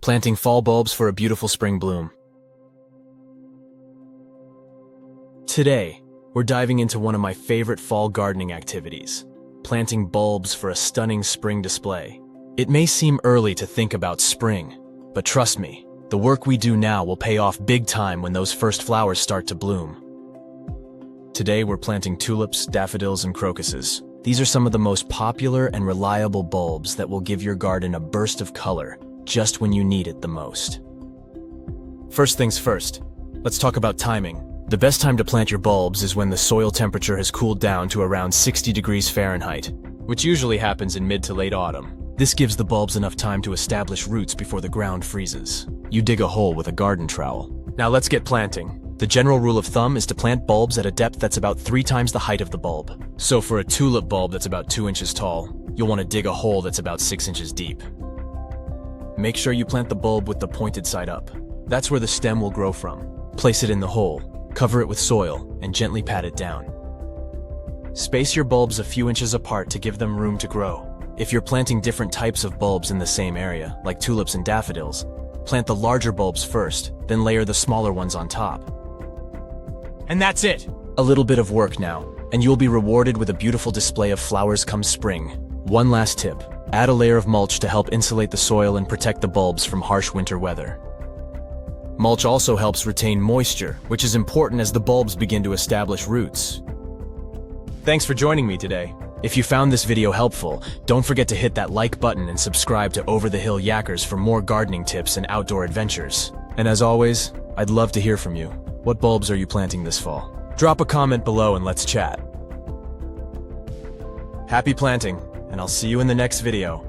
planting fall bulbs for a beautiful spring bloom. Today, we're diving into one of my favorite fall gardening activities, planting bulbs for a stunning spring display. It may seem early to think about spring, but trust me, the work we do now will pay off big time when those first flowers start to bloom. Today, we're planting tulips, daffodils, and crocuses. These are some of the most popular and reliable bulbs that will give your garden a burst of color just when you need it the most. First things first, let's talk about timing. The best time to plant your bulbs is when the soil temperature has cooled down to around 60 degrees Fahrenheit, which usually happens in mid to late autumn. This gives the bulbs enough time to establish roots before the ground freezes. You dig a hole with a garden trowel. Now let's get planting. The general rule of thumb is to plant bulbs at a depth that's about 3 times the height of the bulb. So for a tulip bulb that's about 2 inches tall, you'll want to dig a hole that's about 6 inches deep. Make sure you plant the bulb with the pointed side up. That's where the stem will grow from. Place it in the hole. Cover it with soil, and gently pat it down. Space your bulbs a few inches apart to give them room to grow. If you're planting different types of bulbs in the same area, like tulips and daffodils, plant the larger bulbs first, then layer the smaller ones on top. And that's it! A little bit of work now, and you'll be rewarded with a beautiful display of flowers come spring. One last tip, add a layer of mulch to help insulate the soil and protect the bulbs from harsh winter weather. Mulch also helps retain moisture, which is important as the bulbs begin to establish roots. Thanks for joining me today. If you found this video helpful, don't forget to hit that like button and subscribe to Over the Hill Yackers for more gardening tips and outdoor adventures. And as always, I'd love to hear from you. What bulbs are you planting this fall? Drop a comment below and let's chat. Happy planting, and I'll see you in the next video.